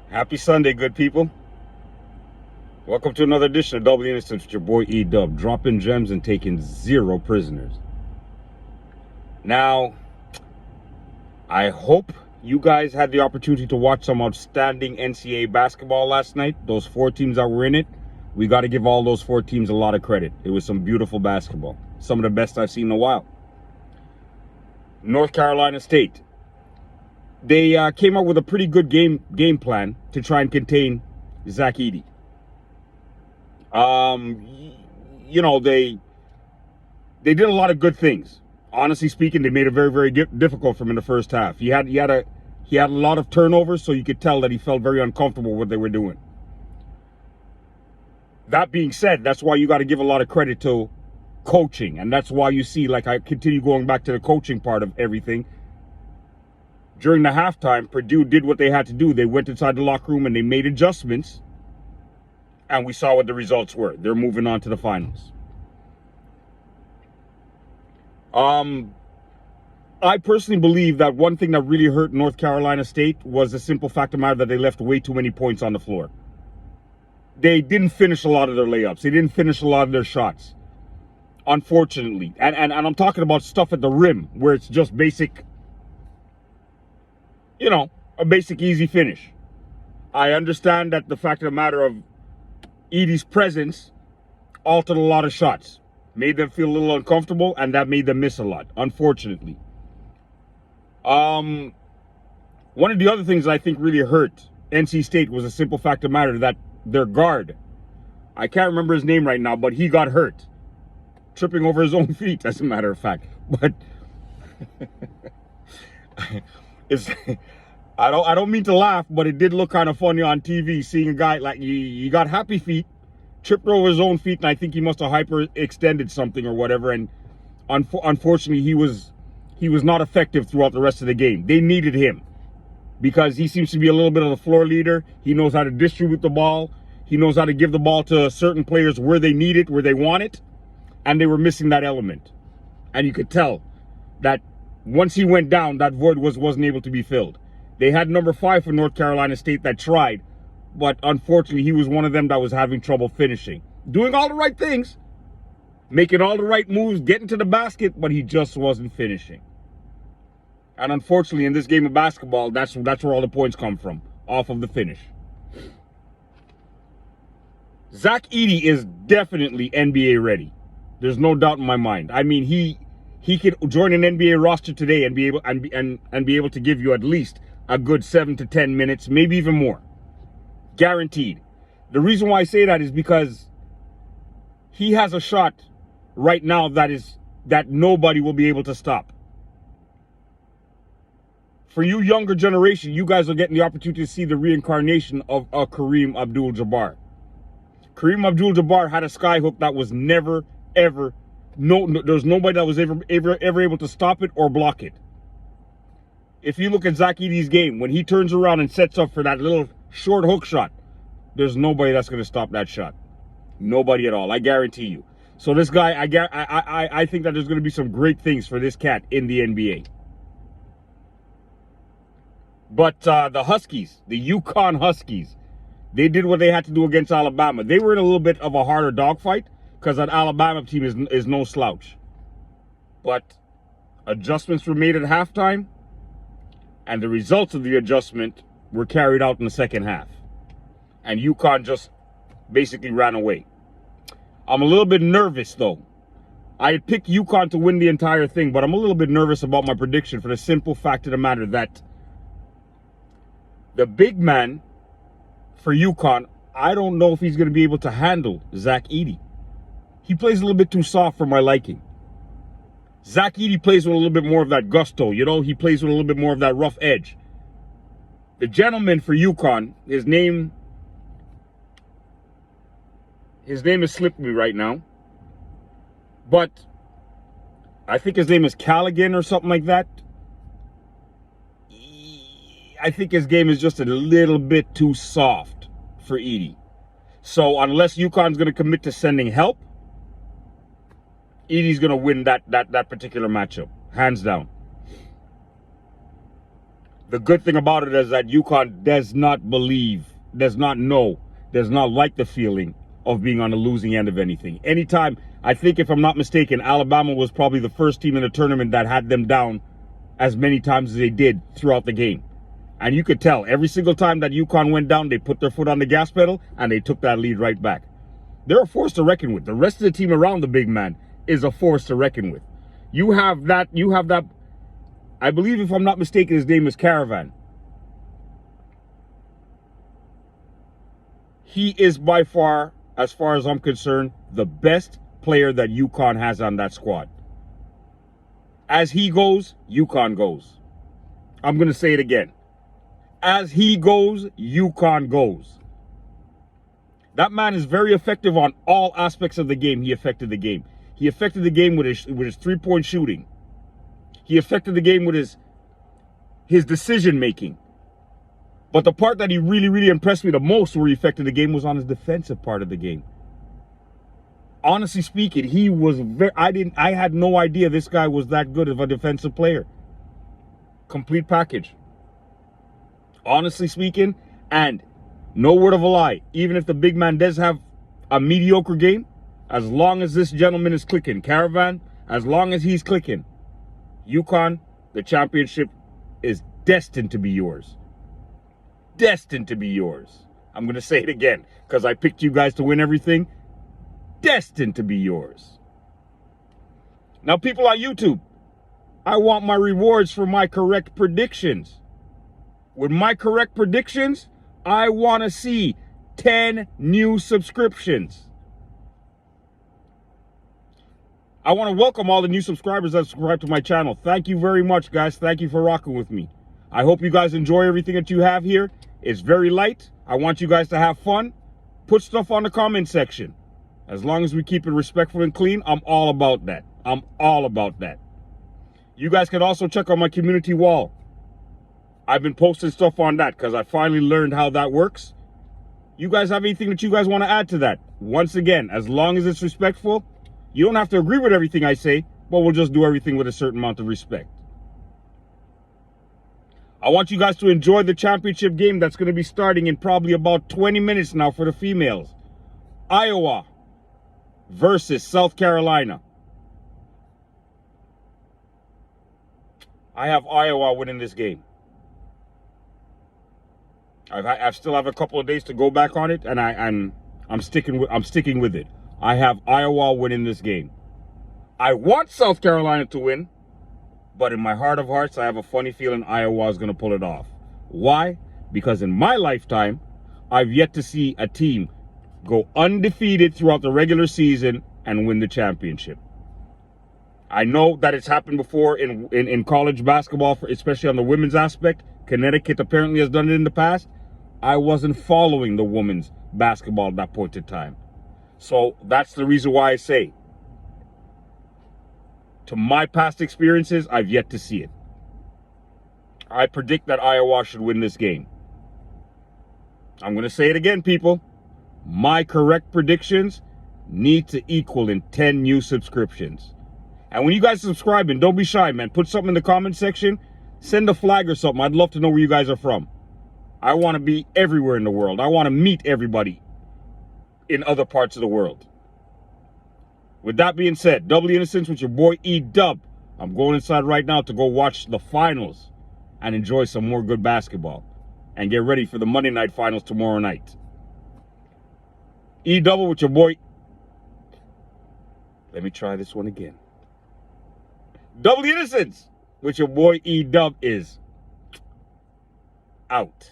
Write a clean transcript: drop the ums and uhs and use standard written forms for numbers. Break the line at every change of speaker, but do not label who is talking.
Happy Sunday, good people. Welcome to another edition of Double Innocence with your boy E-Dub, dropping gems and taking zero prisoners. Now, I hope you guys had the opportunity to watch some outstanding NCAA basketball last night. Those 4 teams that were in it, we got to give all those 4 teams a lot of credit. It was some beautiful basketball. Some of the best I've seen in a while. North Carolina State. They came up with a pretty good game plan to try and contain Zach Edey. You know, they did a lot of good things. Honestly speaking, they made it very, very difficult for him in the first half. He had a lot of turnovers, so you could tell that he felt very uncomfortable with what they were doing. That being said, that's why you got to give a lot of credit to coaching, and that's why you see, like, I continue going back to the coaching part of everything. During the halftime, Purdue did what they had to do. They went inside the locker room and they made adjustments. And we saw what the results were. They're moving on to the finals. I personally believe that one thing that really hurt North Carolina State was the simple fact of the matter that they left way too many points on the floor. They didn't finish a lot of their layups. They didn't finish a lot of their shots, unfortunately. And I'm talking about stuff at the rim where it's just basic, you know, a basic easy finish. I understand that the fact of the matter of Edey's presence altered a lot of shots, made them feel a little uncomfortable, and that made them miss a lot, unfortunately. One of the other things that I think really hurt NC State was a simple fact of the matter that their guard, I can't remember his name right now, but he got hurt, tripping over his own feet, as a matter of fact. But it's I don't mean to laugh, but it did look kind of funny on TV seeing a guy like he got happy feet, tripped over his own feet, and I think he must have hyperextended something or whatever. And unfortunately, he was not effective throughout the rest of the game. They needed him because he seems to be a little bit of the floor leader. He knows how to distribute the ball. He knows how to give the ball to certain players where they need it, where they want it, and they were missing that element. And you could tell that once he went down, that void wasn't able to be filled. They had number 5 for North Carolina State that tried, but unfortunately, he was one of them that was having trouble finishing. Doing all the right things, making all the right moves, getting to the basket, but he just wasn't finishing. And unfortunately, in this game of basketball, that's where all the points come from, off of the finish. Zach Edey is definitely NBA ready. There's no doubt in my mind. I mean, he could join an NBA roster today and be able to give you at least a good 7 to 10 minutes, maybe even more. Guaranteed. The reason why I say that is because he has a shot right now that nobody will be able to stop. For you younger generation, you guys are getting the opportunity to see the reincarnation of Kareem Abdul-Jabbar. Kareem Abdul-Jabbar had a skyhook that was never, ever, there's nobody that was ever able to stop it or block it. If you look at Zach Edey's game, when he turns around and sets up for that little short hook shot, there's nobody that's going to stop that shot. Nobody at all, I guarantee you. So this guy, I think that there's going to be some great things for this cat in the NBA. But the Huskies, the UConn Huskies, they did what they had to do against Alabama. They were in a little bit of a harder dogfight because that Alabama team is no slouch. But adjustments were made at halftime, and the results of the adjustment were carried out in the second half. And UConn just basically ran away. I'm a little bit nervous, though. I had picked UConn to win the entire thing, but I'm a little bit nervous about my prediction for the simple fact of the matter that the big man for UConn, I don't know if he's going to be able to handle Zach Edey. He plays a little bit too soft for my liking. Zach Edey plays with a little bit more of that gusto, you know? He plays with a little bit more of that rough edge. The gentleman for UConn, his name has slipped me right now. But I think his name is Callaghan or something like that. I think his game is just a little bit too soft for Edey. So unless UConn's going to commit to sending help, Edey's going to win that particular matchup, hands down. The good thing about it is that UConn does not believe, does not know, does not like the feeling of being on the losing end of anything. Anytime, I think if I'm not mistaken, Alabama was probably the first team in the tournament that had them down as many times as they did throughout the game. And you could tell every single time that UConn went down, they put their foot on the gas pedal and they took that lead right back. They're a force to reckon with. The rest of the team around the big man is a force to reckon with. You have that, I believe if I'm not mistaken, his name is Caravan. He is by far as I'm concerned, the best player that UConn has on that squad. As he goes, UConn goes. I'm going to say it again. As he goes, UConn goes. That man is very effective on all aspects of the game. He affected the game. He affected the game with his three-point shooting. He affected the game with his decision-making. But the part that he really impressed me the most where he affected the game was on his defensive part of the game. Honestly speaking, he was I had no idea this guy was that good of a defensive player. Complete package. Honestly speaking, and no word of a lie, even if the big man does have a mediocre game, as long as this gentleman is clicking, Caravan, as long as he's clicking, UConn, the championship is destined to be yours. Destined to be yours. I'm going to say it again because I picked you guys to win everything. Destined to be yours. Now, people on YouTube, I want my rewards for my correct predictions. With my correct predictions, I want to see 10 new subscriptions. I want to welcome all the new subscribers that subscribe to my channel. Thank you very much, guys. Thank you for rocking with me. I hope you guys enjoy everything that you have here. It's very light. I want you guys to have fun. Put stuff on the comment section. As long as we keep it respectful and clean, I'm all about that. I'm all about that. You guys can also check out my community wall. I've been posting stuff on that because I finally learned how that works. You guys have anything that you guys want to add to that? Once again, as long as it's respectful, you don't have to agree with everything I say, but we'll just do everything with a certain amount of respect. I want you guys to enjoy the championship game that's going to be starting in probably about 20 minutes now for the females. Iowa versus South Carolina. I have Iowa winning this game. I still have a couple of days to go back on it, and I'm sticking with it. I have Iowa winning this game. I want South Carolina to win, but in my heart of hearts, I have a funny feeling Iowa is going to pull it off. Why? Because in my lifetime, I've yet to see a team go undefeated throughout the regular season and win the championship. I know that it's happened before in college basketball, especially on the women's aspect. Connecticut apparently has done it in the past. I wasn't following the women's basketball at that point in time. So that's the reason why I say, to my past experiences, I've yet to see it. I predict that Iowa should win this game. I'm going to say it again, people. My correct predictions need to equal in 10 new subscriptions. And when you guys are subscribing, don't be shy, man. Put something in the comment section. Send a flag or something. I'd love to know where you guys are from. I want to be everywhere in the world. I want to meet everybody in other parts of the world. With that being said, Double Innocence with your boy E-Dub. I'm going inside right now to go watch the finals and enjoy some more good basketball. And get ready for the Monday night finals tomorrow night. E-Double with your boy. Let me try this one again. Double Innocence with your boy E-Dub is out.